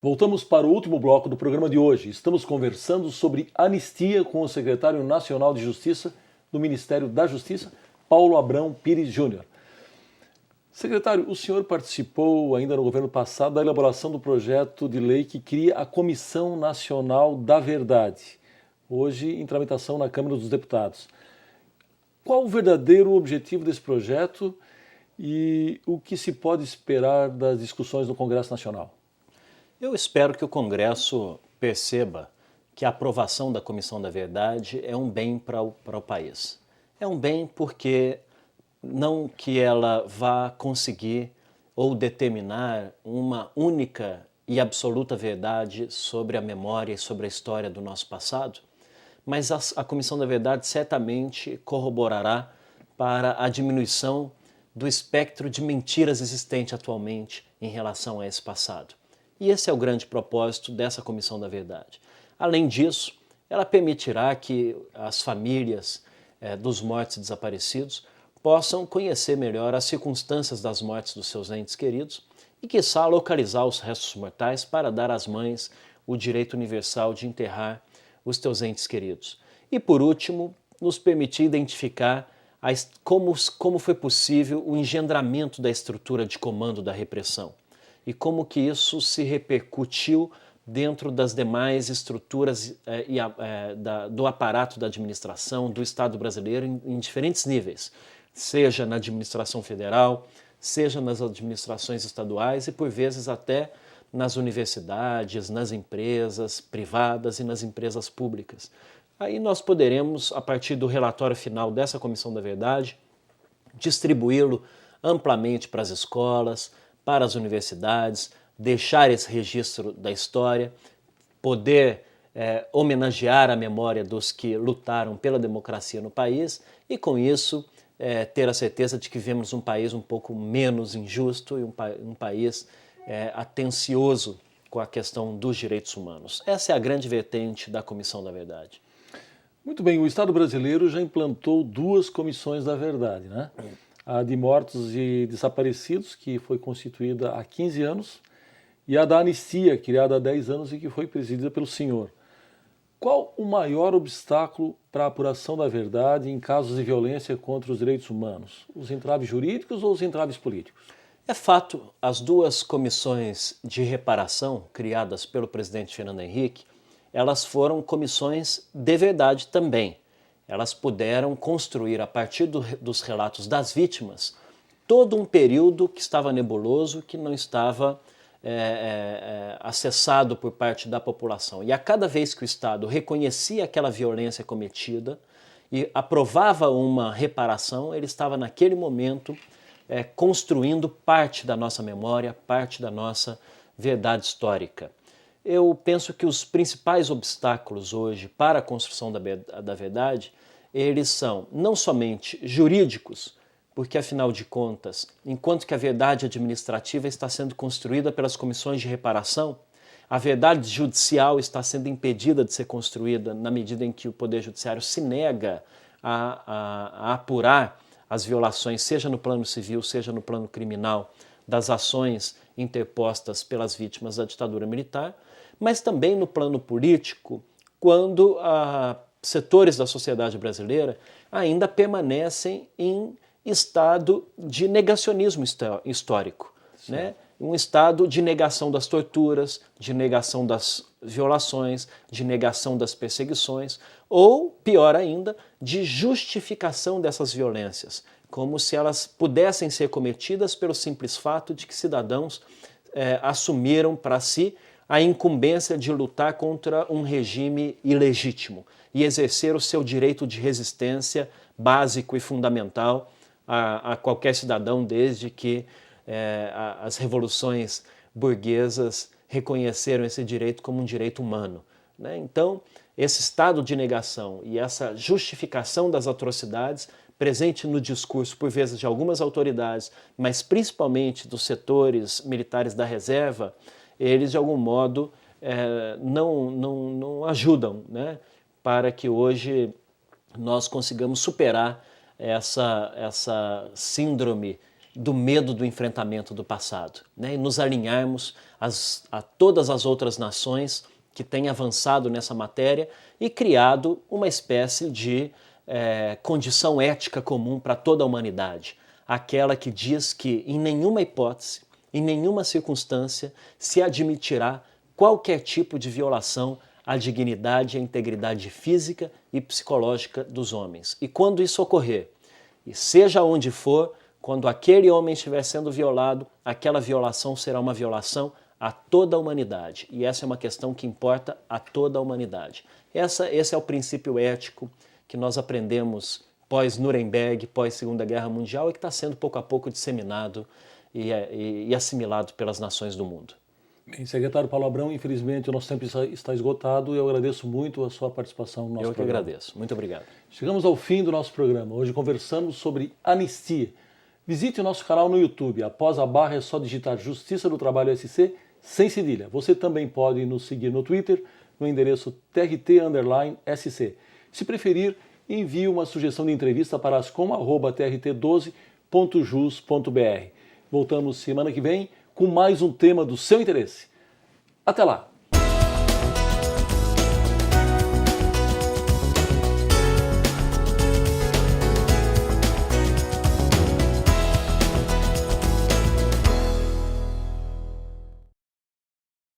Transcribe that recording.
Voltamos para o último bloco do programa de hoje. Estamos conversando sobre anistia com o secretário nacional de Justiça do Ministério da Justiça, Paulo Abrão Pires Júnior. Secretário, o senhor participou ainda no governo passado da elaboração do projeto de lei que cria a Comissão Nacional da Verdade, hoje em tramitação na Câmara dos Deputados. Qual o verdadeiro objetivo desse projeto e o que se pode esperar das discussões no Congresso Nacional? Eu espero que o Congresso perceba que a aprovação da Comissão da Verdade é um bem para o país. É um bem porque não que ela vá conseguir ou determinar uma única e absoluta verdade sobre a memória e sobre a história do nosso passado, mas a Comissão da Verdade certamente corroborará para a diminuição do espectro de mentiras existente atualmente em relação a esse passado. E esse é o grande propósito dessa Comissão da Verdade. Além disso, ela permitirá que as famílias dos mortos e desaparecidos possam conhecer melhor as circunstâncias das mortes dos seus entes queridos e, quiçá, localizar os restos mortais para dar às mães o direito universal de enterrar os teus entes queridos. E, por último, nos permitir identificar como foi possível o engendramento da estrutura de comando da repressão e como que isso se repercutiu dentro das demais estruturas do aparato da administração do Estado brasileiro em diferentes níveis, seja na administração federal, seja nas administrações estaduais e, por vezes, até nas universidades, nas empresas privadas e nas empresas públicas. Aí nós poderemos, a partir do relatório final dessa Comissão da Verdade, distribuí-lo amplamente para as escolas, para as universidades, deixar esse registro da história, poder homenagear a memória dos que lutaram pela democracia no país e, com isso, ter a certeza de que vivemos um país um pouco menos injusto e um país atencioso com a questão dos direitos humanos. Essa é a grande vertente da Comissão da Verdade. Muito bem, o Estado brasileiro já implantou 2 comissões da verdade, né? A de mortos e desaparecidos, que foi constituída há 15 anos, e a da anistia, criada há 10 anos e que foi presidida pelo senhor. Qual o maior obstáculo para a apuração da verdade em casos de violência contra os direitos humanos? Os entraves jurídicos ou os entraves políticos? É fato, as 2 comissões de reparação criadas pelo presidente Fernando Henrique, elas foram comissões de verdade também. Elas puderam construir, a partir dos relatos das vítimas, todo um período que estava nebuloso, que não estava acessado por parte da população. E a cada vez que o Estado reconhecia aquela violência cometida e aprovava uma reparação, ele estava naquele momento construindo parte da nossa memória, parte da nossa verdade histórica. Eu penso que os principais obstáculos hoje para a construção da verdade, eles são não somente jurídicos, porque afinal de contas, enquanto que a verdade administrativa está sendo construída pelas comissões de reparação, a verdade judicial está sendo impedida de ser construída na medida em que o Poder Judiciário se nega a apurar as violações, seja no plano civil, seja no plano criminal, das ações interpostas pelas vítimas da ditadura militar, mas também no plano político, quando setores da sociedade brasileira ainda permanecem em estado de negacionismo histórico, né? Um estado de negação das torturas, de negação das violações, de negação das perseguições, ou, pior ainda, de justificação dessas violências, como se elas pudessem ser cometidas pelo simples fato de que cidadãos assumiram para si a incumbência de lutar contra um regime ilegítimo e exercer o seu direito de resistência básico e fundamental a qualquer cidadão, desde que as revoluções burguesas reconheceram esse direito como um direito humano, né? Então, esse estado de negação e essa justificação das atrocidades presente no discurso, por vezes, de algumas autoridades, mas principalmente dos setores militares da reserva, eles, de algum modo, não ajudam, né, para que hoje nós consigamos superar essa síndrome do medo do enfrentamento do passado, né? E nos alinharmos a todas as outras nações que têm avançado nessa matéria e criado uma espécie de condição ética comum para toda a humanidade, aquela que diz que em nenhuma hipótese, em nenhuma circunstância se admitirá qualquer tipo de violação à dignidade e à integridade física e psicológica dos homens. E quando isso ocorrer, e seja onde for, quando aquele homem estiver sendo violado, aquela violação será uma violação a toda a humanidade. E essa é uma questão que importa a toda a humanidade. Esse é o princípio ético que nós aprendemos pós-Nuremberg, pós-Segunda Guerra Mundial e que está sendo pouco a pouco disseminado e assimilado pelas nações do mundo. Bem, secretário Paulo Abrão, infelizmente o nosso tempo está esgotado e eu agradeço muito a sua participação no nosso programa. Eu que agradeço. Muito obrigado. Chegamos ao fim do nosso programa. Hoje conversamos sobre anistia. Visite o nosso canal no YouTube. Após a barra é só digitar Justiça do Trabalho SC sem cedilha. Você também pode nos seguir no Twitter no endereço TRT_SC. Se preferir, envie uma sugestão de entrevista para ascom@trt12.jus.br. Voltamos semana que vem com mais um tema do seu interesse. Até lá!